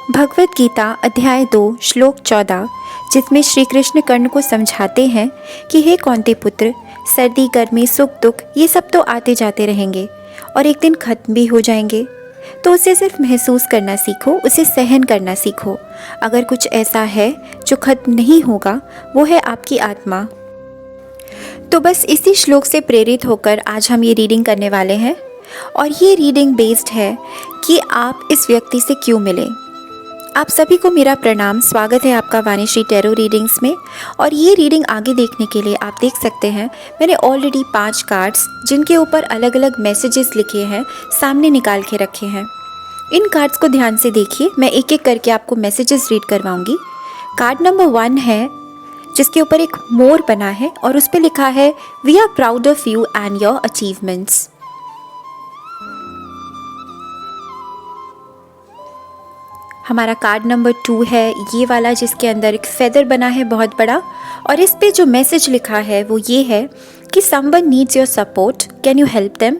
भगवत गीता अध्याय 2 श्लोक 14, जिसमें श्री कृष्ण कर्ण को समझाते हैं कि हे कौंते पुत्र, सर्दी गर्मी सुख दुख ये सब तो आते जाते रहेंगे और एक दिन खत्म भी हो जाएंगे। तो उसे सिर्फ महसूस करना सीखो, उसे सहन करना सीखो। अगर कुछ ऐसा है जो खत्म नहीं होगा, वो है आपकी आत्मा। तो बस इसी श्लोक से प्रेरित होकर आज हम ये रीडिंग करने वाले हैं और ये रीडिंग बेस्ड है कि आप इस व्यक्ति से क्यों मिले। आप सभी को मेरा प्रणाम, स्वागत है आपका वाणीश्री टैरो रीडिंग्स में। और ये रीडिंग आगे देखने के लिए आप देख सकते हैं मैंने ऑलरेडी 5 कार्ड्स जिनके ऊपर अलग अलग मैसेजेस लिखे हैं सामने निकाल के रखे हैं। इन कार्ड्स को ध्यान से देखिए, मैं एक एक करके आपको मैसेजेस रीड करवाऊंगी। कार्ड नंबर 1 है जिसके ऊपर एक मोर बना है और उस पर लिखा है we are proud of you and your achievements. हमारा कार्ड नंबर 2 है ये वाला जिसके अंदर एक फेदर बना है बहुत बड़ा और इस पे जो मैसेज लिखा है वो ये है कि someone needs your support, can you help them.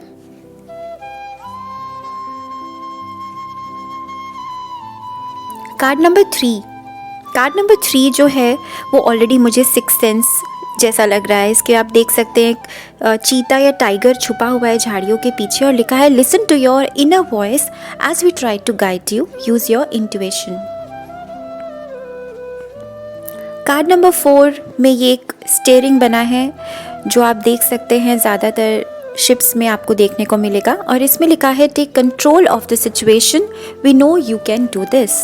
Card number 3 जो है वो ऑलरेडी मुझे सिक्स सेंस जैसा लग रहा है। इसके आप देख सकते हैं चीता या टाइगर छुपा हुआ है झाड़ियों के पीछे और लिखा है listen to your inner voice as we try to guide you, use your intuition. Card number 4 में ये एक स्टीयरिंग बना है जो आप देख सकते हैं ज़्यादातर शिप्स में आपको देखने को मिलेगा और इसमें लिखा है take control of the situation, we know you can do this.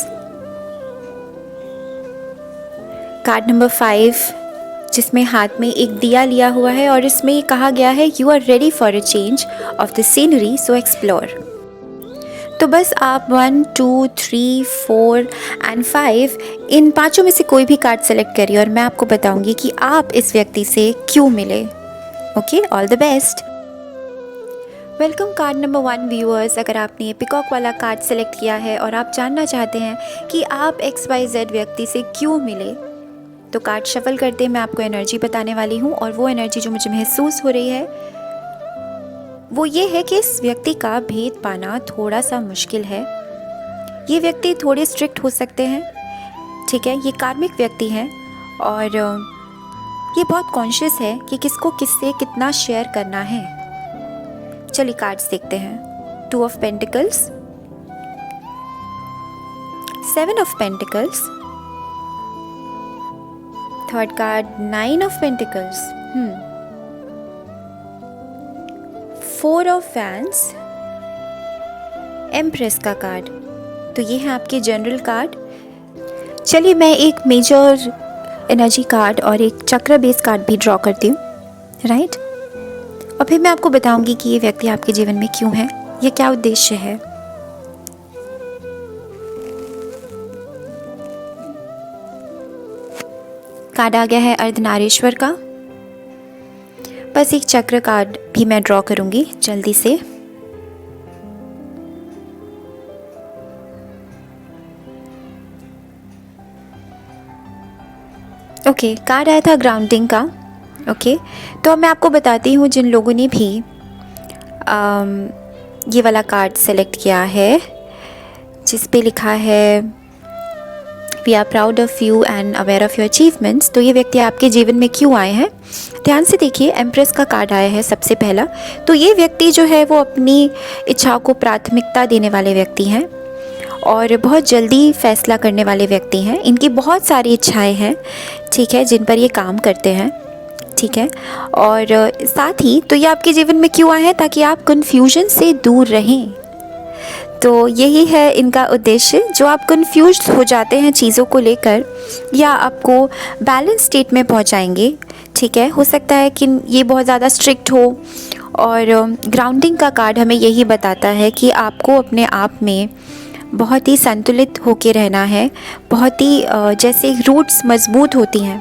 Card number 5 जिसमें हाथ में एक दिया लिया हुआ है और इसमें ये कहा गया है you are ready for a change of the scenery, so explore. तो बस आप 1, 2, 3, 4 एंड 5 इन 5 में से कोई भी कार्ड सेलेक्ट करिए और मैं आपको बताऊंगी कि आप इस व्यक्ति से क्यों मिले। Okay, all the best. Welcome card number 1 viewers. अगर आपने ये पिकॉक वाला कार्ड सेलेक्ट किया है और आप जानना चाहते हैं कि आप XYZ व्यक्ति से क्यों मिले, तो कार्ड शफल करते मैं आपको एनर्जी बताने वाली हूँ और वो एनर्जी जो मुझे महसूस हो रही है वो ये है कि इस व्यक्ति का भेद पाना थोड़ा सा मुश्किल है। ये व्यक्ति थोड़े स्ट्रिक्ट हो सकते हैं, ठीक है। ये कार्मिक व्यक्ति हैं और ये बहुत कॉन्शियस है कि किसको किससे कितना शेयर करना है। चलिए कार्ड्स देखते हैं। 2 of pentacles, 7 of pentacles, third card 9 of pentacles, 4 of fans, empress का कार्ड। तो ये है आपके जनरल कार्ड। चलिए मैं एक मेजर एनर्जी कार्ड और एक चक्र बेस कार्ड भी ड्रॉ करती हूँ, राइट। और फिर मैं आपको बताऊंगी कि ये व्यक्ति आपके जीवन में क्यों है, या क्या उद्देश्य है। कार्ड आ गया है अर्धनारीश्वर का। बस एक चक्र कार्ड भी मैं ड्रॉ करूंगी जल्दी से। ओके, कार्ड आया था ग्राउंडिंग का। ओके, तो अब मैं आपको बताती हूँ जिन लोगों ने भी ये वाला कार्ड सेलेक्ट किया है जिस पे लिखा है we are proud of you and aware of your achievements, तो ये व्यक्ति आपके जीवन में क्यों आए हैं। ध्यान से देखिए, एम्प्रेस का कार्ड आया है सबसे पहला। तो ये व्यक्ति जो है वो अपनी इच्छाओं को प्राथमिकता देने वाले व्यक्ति हैं और बहुत जल्दी फैसला करने वाले व्यक्ति हैं। इनकी बहुत सारी इच्छाएं हैं, ठीक है, जिन पर ये काम करते हैं, ठीक है। और साथ ही तो ये आपके जीवन में क्यों आए हैं, ताकि आप कन्फ्यूजन से दूर रहें। तो यही है इनका उद्देश्य। जो आप कंफ्यूज हो जाते हैं चीज़ों को लेकर या आपको बैलेंस स्टेट में पहुंचाएंगे, ठीक है। हो सकता है कि ये बहुत ज़्यादा स्ट्रिक्ट हो और ग्राउंडिंग का कार्ड हमें यही बताता है कि आपको अपने आप में बहुत ही संतुलित होके रहना है। बहुत ही जैसे रूट्स मजबूत होती हैं,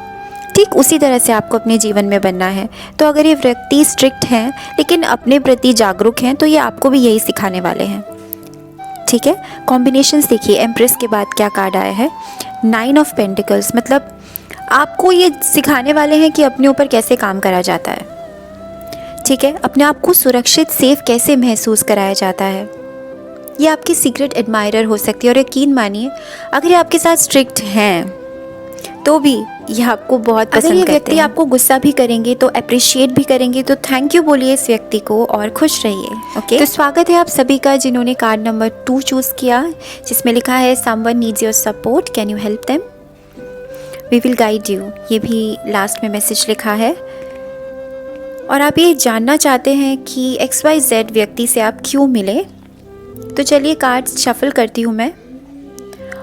ठीक उसी तरह से आपको अपने जीवन में बनना है। तो अगर ये व्यक्ति स्ट्रिक्ट हैं लेकिन अपने प्रति जागरूक हैं तो ये आपको भी यही सिखाने वाले हैं, ठीक है। कॉम्बिनेशंस देखिए, एम्प्रेस के बाद क्या कार्ड आया है 9 ऑफ पेंटिकल्स। मतलब आपको ये सिखाने वाले हैं कि अपने ऊपर कैसे काम करा जाता है, ठीक है। अपने आप को सुरक्षित सेफ कैसे महसूस कराया जाता है, ये आपके सीक्रेट एडमायरर हो सकती है, और यकीन मानिए अगर ये आपके साथ स्ट्रिक्ट हैं तो भी ये आपको बहुत पसंद करते हैं। अगर ये व्यक्ति आपको गुस्सा भी करेंगे तो अप्रिशिएट भी करेंगे, तो थैंक यू बोलिए इस व्यक्ति को और खुश रहिए। ओके, तो स्वागत है आप सभी का जिन्होंने कार्ड नंबर 2 चूज़ किया, जिसमें लिखा है someone needs your support, can you help them, we will guide you. ये भी लास्ट में मैसेज लिखा है। और आप ये जानना चाहते हैं कि XYZ व्यक्ति से आप क्यों मिले, तो चलिए कार्ड्स शफल करती हूँ मैं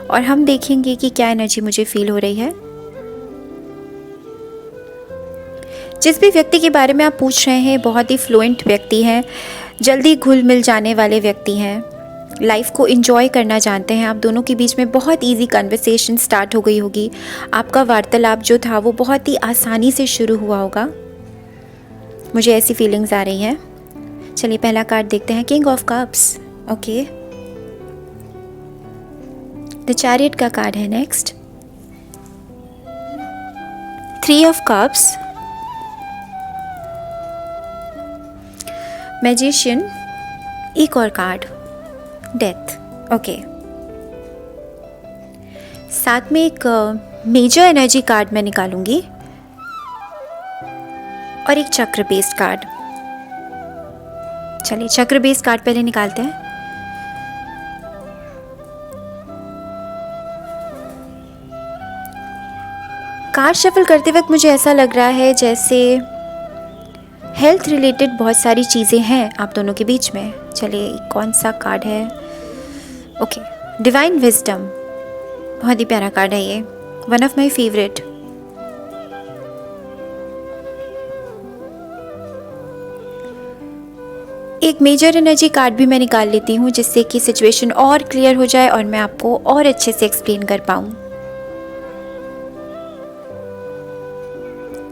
और हम देखेंगे कि क्या एनर्जी मुझे फील हो रही है। जिस भी व्यक्ति के बारे में आप पूछ रहे हैं बहुत ही फ्लुएंट व्यक्ति हैं, जल्दी घुल मिल जाने वाले व्यक्ति हैं, लाइफ को एंजॉय करना जानते हैं। आप दोनों के बीच में बहुत इजी कन्वर्सेशन स्टार्ट हो गई होगी। आपका वार्तालाप जो था वो बहुत ही आसानी से शुरू हुआ होगा, मुझे ऐसी फीलिंग्स आ रही हैं। चलिए पहला कार्ड देखते हैं, king of cups. Okay, the chariot का कार्ड है नेक्स्ट, 3 ऑफ कप्स, मैजिशियन, एक और कार्ड डेथ। ओके, साथ में एक मेजर एनर्जी कार्ड मैं निकालूंगी और एक चक्र बेस्ड कार्ड। चलिए चक्र बेस्ड कार्ड पहले निकालते हैं। कार्ड शफल करते वक्त मुझे ऐसा लग रहा है जैसे हेल्थ रिलेटेड बहुत सारी चीज़ें हैं आप दोनों के बीच में। चलिए कौन सा कार्ड है, ओके, डिवाइन विजडम, बहुत ही प्यारा कार्ड है ये, वन ऑफ माय फेवरेट। एक मेजर एनर्जी कार्ड भी मैं निकाल लेती हूँ जिससे कि सिचुएशन और क्लियर हो जाए और मैं आपको और अच्छे से एक्सप्लेन कर पाऊँ।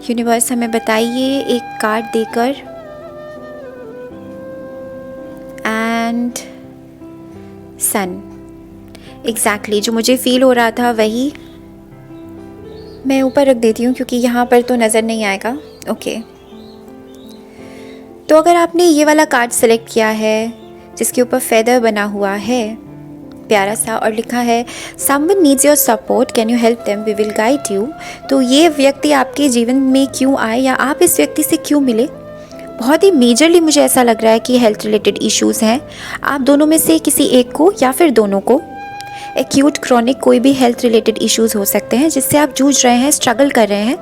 यूनिवर्स हमें बताइए एक कार्ड देकर, एंड सन, एग्जैक्टली जो मुझे फील हो रहा था वही। मैं ऊपर रख देती हूँ क्योंकि यहाँ पर तो नज़र नहीं आएगा। ओके, तो अगर आपने ये वाला कार्ड सेलेक्ट किया है जिसके ऊपर फेदर बना हुआ है प्यारा सा और लिखा है someone needs your support, can you help them, we will guide you, तो ये व्यक्ति आपके जीवन में क्यों आए या आप इस व्यक्ति से क्यों मिले, बहुत ही मेजरली मुझे ऐसा लग रहा है कि हेल्थ रिलेटेड इश्यूज़ हैं आप दोनों में से किसी एक को या फिर दोनों को। एक्यूट क्रॉनिक कोई भी हेल्थ रिलेटेड इश्यूज़ हो सकते हैं जिससे आप जूझ रहे हैं, स्ट्रगल कर रहे हैं,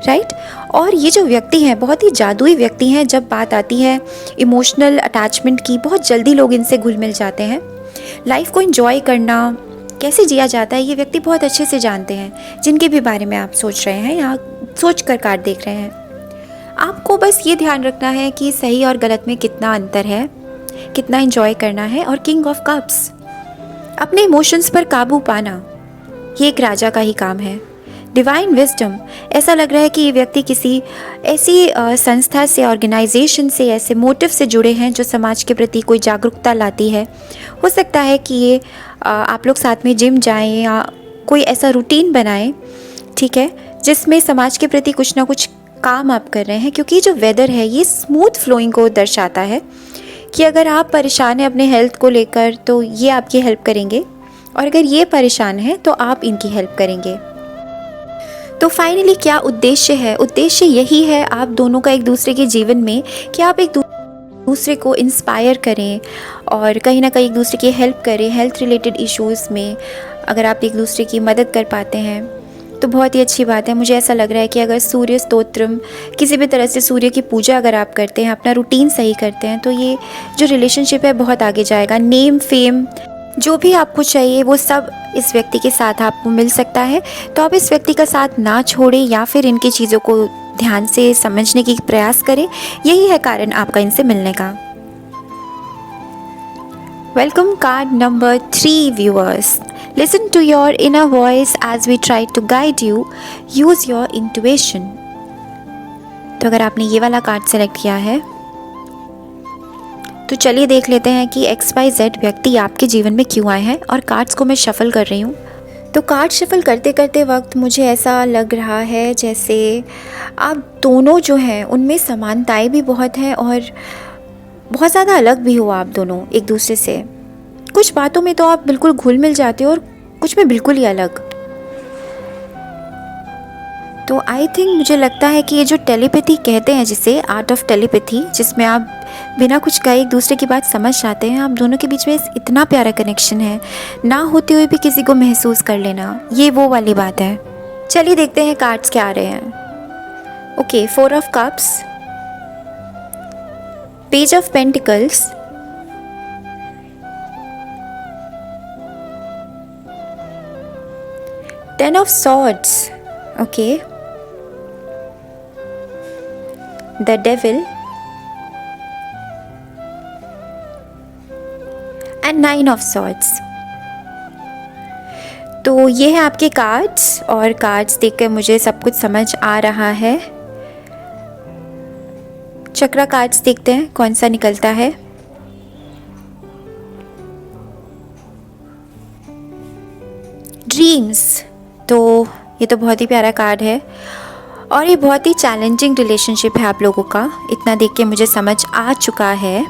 राइट। और ये जो व्यक्ति हैं बहुत ही जादुई व्यक्ति हैं। जब बात आती है इमोशनल अटैचमेंट की, बहुत जल्दी लोग इनसे घुल मिल जाते हैं। लाइफ को एंजॉय करना कैसे जिया जाता है ये व्यक्ति बहुत अच्छे से जानते हैं, जिनके भी बारे में आप सोच रहे हैं या सोच कर कार्ड देख रहे हैं। आपको बस ये ध्यान रखना है कि सही और गलत में कितना अंतर है, कितना एंजॉय करना है। और किंग ऑफ कप्स, अपने इमोशंस पर काबू पाना, ये एक राजा का ही काम है। डिवाइन विजडम, ऐसा लग रहा है कि ये व्यक्ति किसी ऐसी संस्था से, ऑर्गेनाइजेशन से, ऐसे मोटिव से जुड़े हैं जो समाज के प्रति कोई जागरूकता लाती है। हो सकता है कि ये आप लोग साथ में जिम जाएं या कोई ऐसा रूटीन बनाएं, ठीक है, जिसमें समाज के प्रति कुछ ना कुछ काम आप कर रहे हैं। क्योंकि जो वेदर है ये स्मूथ फ्लोइंग को दर्शाता है कि अगर आप परेशान हैं अपने हेल्थ को लेकर तो ये आपकी हेल्प करेंगे, और अगर ये परेशान हैं तो आप इनकी हेल्प करेंगे। तो फाइनली क्या उद्देश्य है? उद्देश्य यही है आप दोनों का एक दूसरे के जीवन में कि आप एक दूसरे को इंस्पायर करें और कहीं ना कहीं एक दूसरे की हेल्प करें। हेल्थ रिलेटेड इश्यूज़ में अगर आप एक दूसरे की मदद कर पाते हैं तो बहुत ही अच्छी बात है। मुझे ऐसा लग रहा है कि अगर सूर्य स्तोत्रम, किसी भी तरह से सूर्य की पूजा अगर आप करते हैं, अपना रूटीन सही करते हैं, तो ये जो रिलेशनशिप है बहुत आगे जाएगा। नेम, फेम, जो भी आपको चाहिए वो सब इस व्यक्ति के साथ आपको मिल सकता है। तो आप इस व्यक्ति का साथ ना छोड़ें या फिर इनकी चीज़ों को ध्यान से समझने की प्रयास करें। यही है कारण आपका इनसे मिलने का। Welcome card number 3 viewers, listen to your inner voice as we try to guide you, use your intuition. तो अगर आपने ये वाला कार्ड सेलेक्ट किया है तो चलिए देख लेते हैं कि XYZ व्यक्ति आपके जीवन में क्यों आए हैं। और कार्ड्स को मैं शफल कर रही हूँ। तो कार्ड शफल करते करते वक्त मुझे ऐसा लग रहा है जैसे आप दोनों जो हैं उनमें समानताएं भी बहुत हैं और बहुत ज़्यादा अलग भी हो आप दोनों एक दूसरे से। कुछ बातों में तो आप बिल्कुल घुल मिल जाते हो और कुछ में बिल्कुल ही अलग। तो आई थिंक मुझे लगता है कि ये जो टेलीपैथी कहते हैं, जिसे आर्ट ऑफ टेलीपैथी, जिसमें आप बिना कुछ कहे एक दूसरे की बात समझ जाते हैं, आप दोनों के बीच में इतना प्यारा कनेक्शन है, ना होते हुए भी किसी को महसूस कर लेना, ये वो वाली बात है। चलिए देखते हैं कार्ड्स क्या आ रहे हैं। Okay, 4 of cups, page of pentacles, ten of swords, okay, the devil and 9 of swords. तो ये है आपके कार्ड्स, और कार्ड्स देखकर मुझे सब कुछ समझ आ रहा है। चक्रा कार्ड्स देखते हैं कौन सा निकलता है। ड्रीम्स, तो ये तो बहुत ही प्यारा कार्ड है, और ये बहुत ही चैलेंजिंग रिलेशनशिप है आप लोगों का, इतना देख के मुझे समझ आ चुका है।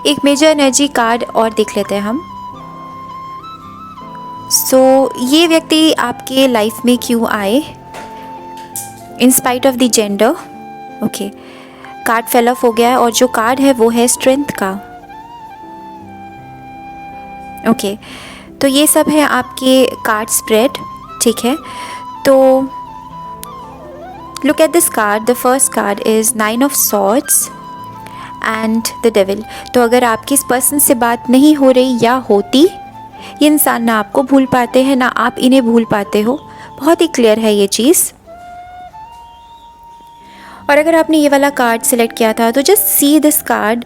एक मेजर एनर्जी कार्ड और देख लेते हैं हम। ये व्यक्ति आपके लाइफ में क्यों आए, in spite of the gender. Okay, card fell off हो गया है, और जो कार्ड है वो है स्ट्रेंथ का। ओके, तो ये सब है आपके कार्ड स्प्रेड, ठीक है। तो look at this card, the first card is 9 of swords and the devil. तो अगर आपकी इस पर्सन से बात नहीं हो रही या होती, ये इंसान ना आपको भूल पाते हैं ना आप इन्हें भूल पाते हो, बहुत ही क्लियर है ये चीज़। और अगर आपने ये वाला कार्ड सेलेक्ट किया था तो जस्ट सी दिस कार्ड,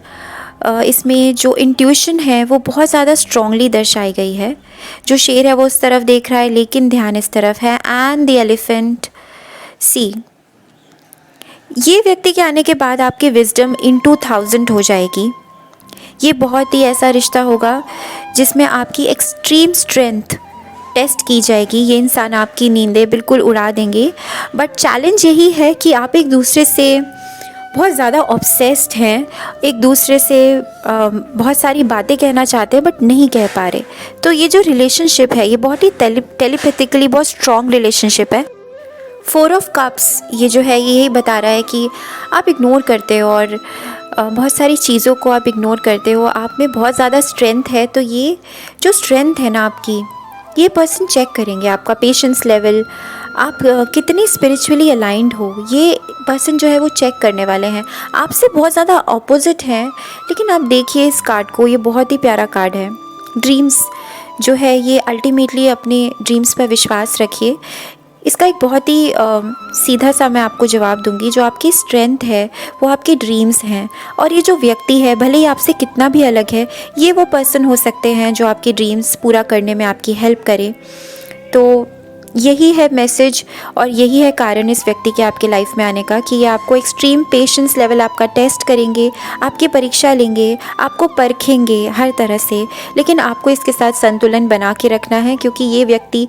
इसमें जो इंट्यूशन है वो बहुत ज़्यादा स्ट्रांगली दर्शाई गई है। जो शेर है वो उस तरफ देख रहा है लेकिन ध्यान इस तरफ है। एंड द एलिफेंट, सी, ये व्यक्ति के आने के बाद आपकी विजडम इनटू 1000 हो जाएगी। ये बहुत ही ऐसा रिश्ता होगा जिसमें आपकी एक्सट्रीम स्ट्रेंथ टेस्ट की जाएगी। ये इंसान आपकी नींदें बिल्कुल उड़ा देंगे, बट चैलेंज यही है कि आप एक दूसरे से बहुत ज़्यादा ऑब्सेस्ड हैं, एक दूसरे से बहुत सारी बातें कहना चाहते हैं बट नहीं कह पा रहे। तो ये जो रिलेशनशिप है ये बहुत ही टेलीपैथिकली बहुत स्ट्रॉन्ग रिलेशनशिप है। 4 ऑफ कप्स ये जो है ये यही बता रहा है कि आप इग्नोर करते हो और बहुत सारी चीज़ों को आप इग्नोर करते हो। आप में बहुत ज़्यादा स्ट्रेंथ है, तो ये जो स्ट्रेंथ है ना आपकी, ये पर्सन चेक करेंगे आपका पेशेंस लेवल, आप कितनी स्पिरिचुअली अलाइंड हो, ये पर्सन जो है वो चेक करने वाले हैं। आपसे बहुत ज़्यादा ऑपोजिट हैं, लेकिन आप देखिए इस कार्ड को, ये बहुत ही प्यारा कार्ड है। ड्रीम्स जो है ये अल्टीमेटली अपने ड्रीम्स पर विश्वास रखिए। इसका एक बहुत ही सीधा सा मैं आपको जवाब दूंगी, जो आपकी स्ट्रेंथ है वो आपके ड्रीम्स हैं, और ये जो व्यक्ति है भले ही आपसे कितना भी अलग है, ये वो पर्सन हो सकते हैं जो आपके ड्रीम्स पूरा करने में आपकी हेल्प करे। तो यही है मैसेज और यही है कारण इस व्यक्ति के आपके लाइफ में आने का, कि ये आपको एक्सट्रीम पेशेंस लेवल आपका टेस्ट करेंगे, आपकी परीक्षा लेंगे, आपको परखेंगे हर तरह से, लेकिन आपको इसके साथ संतुलन बना के रखना है, क्योंकि ये व्यक्ति,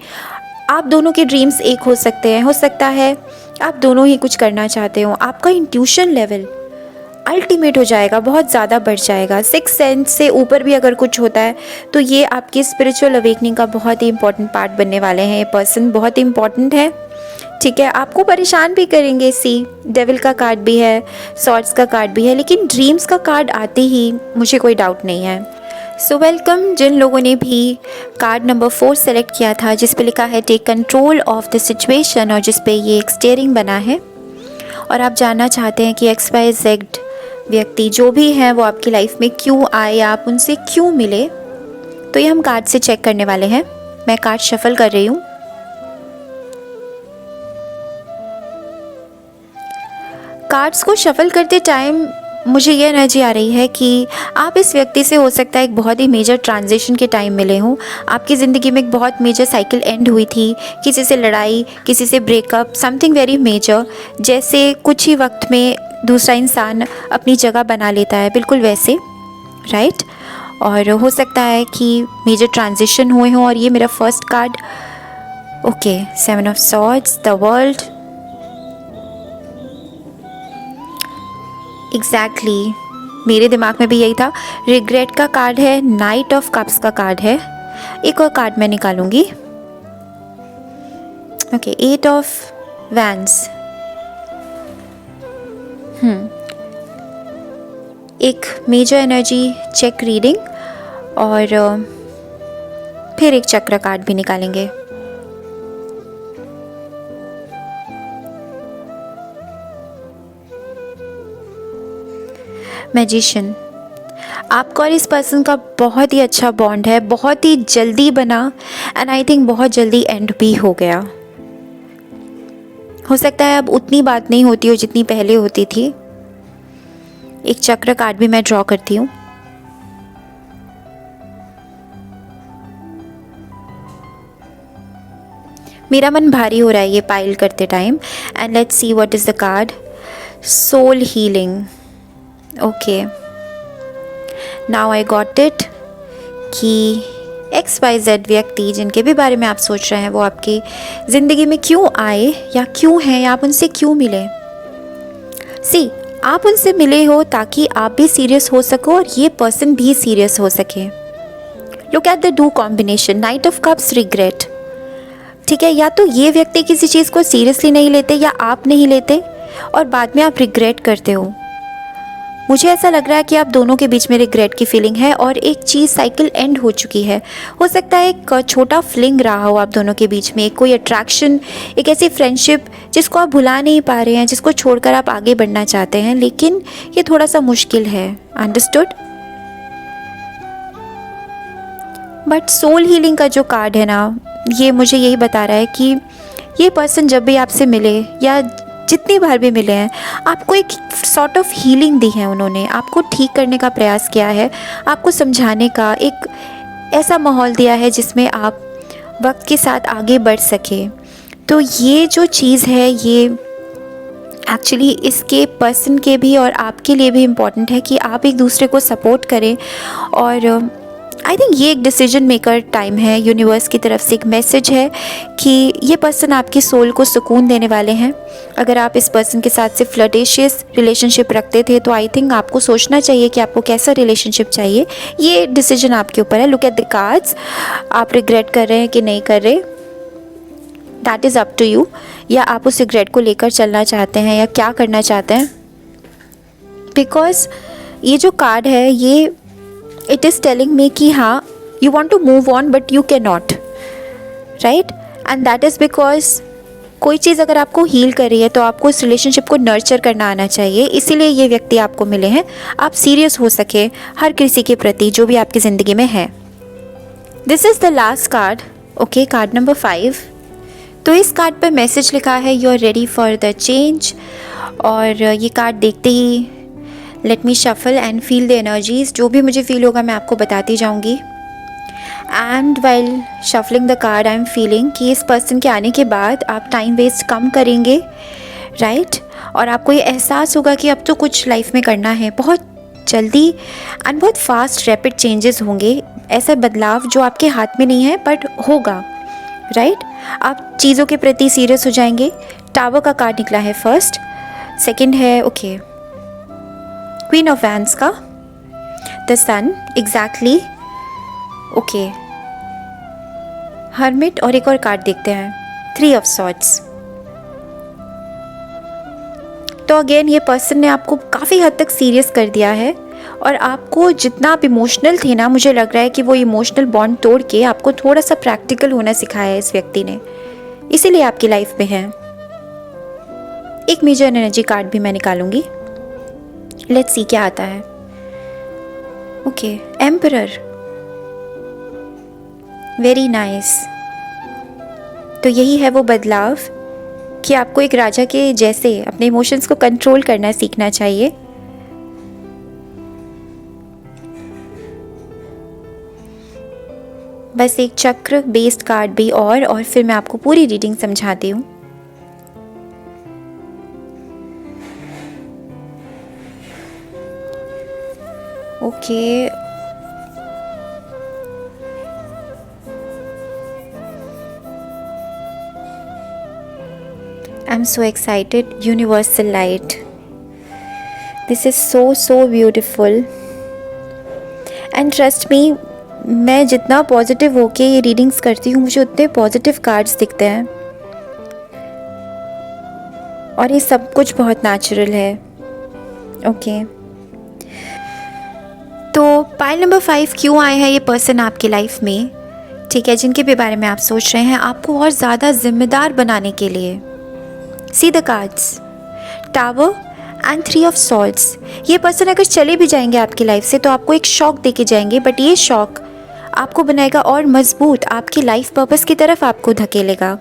आप दोनों के ड्रीम्स एक हो सकते हैं, हो सकता है आप दोनों ही कुछ करना चाहते हो। आपका इंट्यूशन लेवल अल्टीमेट हो जाएगा, बहुत ज़्यादा बढ़ जाएगा। 6 सेंस से ऊपर भी अगर कुछ होता है तो ये आपकी स्पिरिचुअल अवेकनिंग का बहुत ही इंपॉर्टेंट पार्ट बनने वाले हैं। ये पर्सन बहुत ही इंपॉर्टेंट है, ठीक है। आपको परेशान भी करेंगे। सी, डेविल का कार्ड भी है, सॉर्ड्स का कार्ड भी है, लेकिन ड्रीम्स का कार्ड आते ही मुझे कोई डाउट नहीं है। सो वेलकम जिन लोगों ने भी कार्ड नंबर 4 सेलेक्ट किया था, जिस पे लिखा है take control of the situation, और जिस पे ये एक स्टीयरिंग बना है, और आप जानना चाहते हैं कि XYZ व्यक्ति जो भी हैं वो आपकी लाइफ में क्यों आए, आप उनसे क्यों मिले, तो ये हम कार्ड से चेक करने वाले हैं। मैं कार्ड शफल कर रही हूँ। कार्ड्स को शफल करते टाइम मुझे ये एनर्जी आ रही है कि आप इस व्यक्ति से हो सकता है एक बहुत ही मेजर ट्रांजिशन के टाइम मिले हों। आपकी ज़िंदगी में एक बहुत मेजर साइकिल एंड हुई थी, किसी से लड़ाई, किसी से ब्रेकअप, समथिंग वेरी मेजर, जैसे कुछ ही वक्त में दूसरा इंसान अपनी जगह बना लेता है, बिल्कुल वैसे, राइट। और हो सकता है कि मेजर ट्रांजिशन हुए हों। और ये मेरा first card, okay, 7 of swords, the world, exactly मेरे दिमाग में भी यही था। रिग्रेट का कार्ड है, नाइट ऑफ कप्स का कार्ड है। एक और कार्ड मैं निकालूंगी। Okay, 8 of wands. एक मेजर एनर्जी चेक रीडिंग और फिर एक चक्र कार्ड भी निकालेंगे। मैजिशियन, आपका और इस पर्सन का बहुत ही अच्छा बॉन्ड है, बहुत ही जल्दी बना एंड आई थिंक बहुत जल्दी एंड भी हो गया। हो सकता है अब उतनी बात नहीं होती हो जितनी पहले होती थी। एक चक्र कार्ड भी मैं ड्रॉ करती हूँ। मेरा मन भारी हो रहा है ये पाइल करते time. And let's see what is the card. Soul healing. Okay, now I got it कि XYZ व्यक्ति जिनके भी बारे में आप सोच रहे हैं वो आपकी ज़िंदगी में क्यों आए या क्यों हैं या आप उनसे क्यों मिले। सी, आप उनसे मिले हो ताकि आप भी सीरियस हो सको और ये पर्सन भी सीरियस हो सके। Look at the do combination, night of cups, regret. ठीक है, या तो ये व्यक्ति किसी चीज़ को सीरियसली नहीं लेते या आप नहीं लेते और बाद में आप रिग्रेट करते हो। मुझे ऐसा लग रहा है कि आप दोनों के बीच में रिग्रेट की फीलिंग है और एक चीज़ साइकिल एंड हो चुकी है। हो सकता है एक छोटा फ्लिंग रहा हो आप दोनों के बीच में, कोई अट्रैक्शन, एक ऐसी फ्रेंडशिप जिसको आप भुला नहीं पा रहे हैं, जिसको छोड़कर आप आगे बढ़ना चाहते हैं, लेकिन ये थोड़ा सा मुश्किल है। अंडरस्टूड? बट सोल हीलिंग का जो कार्ड है ना, ये मुझे यही बता रहा है कि ये पर्सन जब भी आपसे मिले या जितनी बार भी मिले हैं, आपको एक सॉर्ट ऑफ हीलिंग दी है उन्होंने, आपको ठीक करने का प्रयास किया है, आपको समझाने का एक ऐसा माहौल दिया है जिसमें आप वक्त के साथ आगे बढ़ सके। तो ये जो चीज़ है ये एक्चुअली इसके पर्सन के भी और आपके लिए भी इम्पॉर्टेंट है कि आप एक दूसरे को सपोर्ट करें। और आई थिंक ये एक डिसीजन मेकर टाइम है। यूनिवर्स की तरफ से एक मैसेज है कि ये पर्सन आपकी सोल को सुकून देने वाले हैं। अगर आप इस पर्सन के साथ से फ्लर्टेशियस रिलेशनशिप रखते थे तो आई थिंक आपको सोचना चाहिए कि आपको कैसा रिलेशनशिप चाहिए। ये डिसीजन आपके ऊपर है। लुक एट द कार्ड्स, आप रिग्रेट कर रहे हैं कि नहीं कर रहे, that is up to you. या आप उस रिग्रेट को लेकर चलना चाहते हैं या क्या करना चाहते हैं। बिकॉज ये जो कार्ड है ये इट इज़ टेलिंग मी कि हाँ, you want to move on but you can not, right. And that is because कोई चीज़ अगर आपको हील कर रही है तो आपको उस रिलेशनशिप को नर्चर करना आना चाहिए। इसीलिए ये व्यक्ति आपको मिले हैं, आप सीरियस हो सके हर किसी के प्रति जो भी आपकी ज़िंदगी में है। This is the last card. Okay, card number 5। तो इस कार्ड पर मैसेज लिखा है, you are ready for the change. और ये कार्ड देखते ही let me shuffle and feel the energies. जो भी मुझे फील होगा मैं आपको बताती जाऊंगी। And while shuffling the card I am feeling कि इस पर्सन के आने के बाद आप टाइम वेस्ट कम करेंगे, राइट। और आपको ये एहसास होगा कि अब तो कुछ लाइफ में करना है, बहुत जल्दी एंड बहुत फास्ट रैपिड चेंजेस होंगे। ऐसा बदलाव जो आपके हाथ में नहीं है बट होगा, राइट। आप चीज़ों के प्रति सीरियस हो जाएंगे। टावर का कार्ड निकला है फर्स्ट। सेकंड है ओके क्वीन ऑफ वैंड्स का, the sun, exactly, okay, hermit. और एक और कार्ड देखते हैं, 3 ऑफ सॉर्ड्स। तो अगेन ये पर्सन ने आपको काफ़ी हद तक सीरियस कर दिया है और आपको जितना आप इमोशनल थे ना, मुझे लग रहा है कि वो इमोशनल बॉन्ड तोड़ के आपको थोड़ा सा प्रैक्टिकल होना सिखाया है इस व्यक्ति ने, इसीलिए आपकी लाइफ में है। एक मेजर एनर्जी कार्ड भी मैं निकालूंगी, लेट्स सी क्या आता है। Okay, emperor, very nice. तो यही है वो बदलाव कि आपको एक राजा के जैसे अपने इमोशंस को कंट्रोल करना सीखना चाहिए। बस एक चक्र बेस्ड कार्ड भी और फिर मैं आपको पूरी रीडिंग समझाती हूँ। Okay, I am so excited. Universal light, this is so so beautiful and trust me, मैं जितना पॉजिटिव होके ये रीडिंग्स करती हूँ मुझे उतने पॉजिटिव कार्ड्स दिखते हैं और ये सब कुछ बहुत नेचुरल है। ओके तो पाइल नंबर 5 क्यों आए हैं ये पर्सन आपकी लाइफ में, ठीक है, जिनके भी बारे में आप सोच रहे हैं, आपको और ज़्यादा जिम्मेदार बनाने के लिए। See the cards, tower and 3 of swords. ये पर्सन अगर चले भी जाएंगे आपकी लाइफ से तो आपको एक शॉक दे के जाएंगे, बट ये शॉक आपको बनाएगा और मजबूत, आपकी लाइफ पर्पस की तरफ आपको धकेलेगा।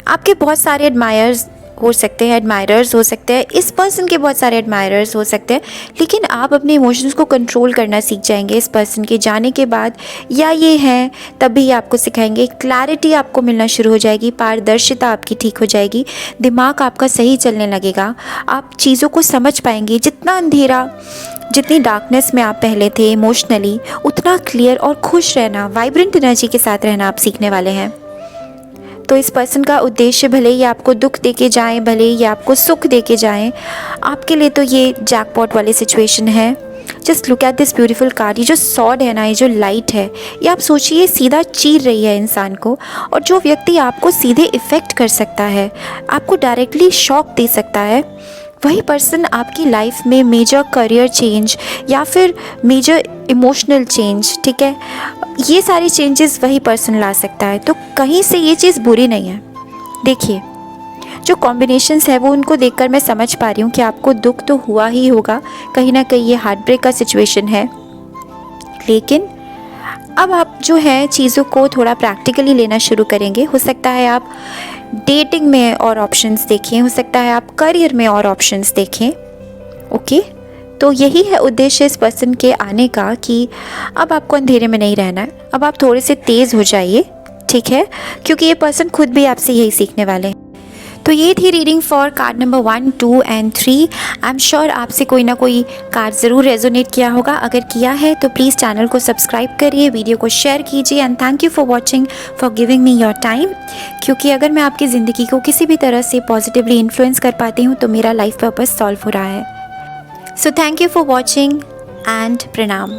आपके बहुत सारे एडमायर्स हो सकते हैं, इस पर्सन के बहुत सारे एडमायरर्स हो सकते हैं, लेकिन आप अपने इमोशंस को कंट्रोल करना सीख जाएंगे इस पर्सन के जाने के बाद, या ये हैं तभी आपको सिखाएंगे। क्लैरिटी आपको मिलना शुरू हो जाएगी, पारदर्शिता आपकी ठीक हो जाएगी, दिमाग आपका सही चलने लगेगा, आप चीज़ों को समझ पाएंगे। जितना अंधेरा, जितनी डार्कनेस में आप पहले थे इमोशनली, उतना क्लियर और खुश रहना, वाइब्रेंट एनर्जी के साथ रहना आप सीखने वाले हैं। तो इस पर्सन का उद्देश्य, भले ही आपको दुख दे के जाएँ, भले ही आपको सुख दे के जाएँ, आपके लिए तो ये जैकपॉट वाली सिचुएशन है। Just look at this beautiful card. ये जो सॉर्ड है ना, ये जो लाइट है, ये आप सोचिए सीधा चीर रही है इंसान को, और जो व्यक्ति आपको सीधे इफ़ेक्ट कर सकता है, आपको डायरेक्टली शॉक दे सकता है, वही पर्सन आपकी लाइफ में मेजर करियर चेंज या फिर मेजर इमोशनल चेंज, ठीक है, ये सारी चेंजेस वही पर्सन ला सकता है। तो कहीं से ये चीज़ बुरी नहीं है। देखिए जो कॉम्बिनेशंस है वो उनको देखकर मैं समझ पा रही हूँ कि आपको दुख तो हुआ ही होगा, कहीं ना कहीं ये हार्ट ब्रेक का सिचुएशन है, लेकिन अब आप जो है चीज़ों को थोड़ा प्रैक्टिकली लेना शुरू करेंगे। हो सकता है आप डेटिंग में और ऑप्शंस देखें, हो सकता है आप करियर में और ऑप्शंस देखें। ओके तो यही है उद्देश्य इस पर्सन के आने का, कि अब आपको अंधेरे में नहीं रहना है, अब आप थोड़े से तेज़ हो जाइए, ठीक है, क्योंकि ये पर्सन खुद भी आपसे यही सीखने वाले हैं। तो ये थी reading for card number 1, 2 and 3। I am sure आपसे कोई ना कोई कार्ड ज़रूर रेजोनेट किया होगा। अगर किया है तो प्लीज़ चैनल को सब्सक्राइब करिए, वीडियो को शेयर कीजिए, and thank you for watching, for giving me your time. क्योंकि अगर मैं आपकी ज़िंदगी को किसी भी तरह से पॉजिटिवली इन्फ्लुएंस कर पाती हूँ तो मेरा लाइफ पर्पस सॉल्व हो रहा है। So thank you for watching and प्रणाम।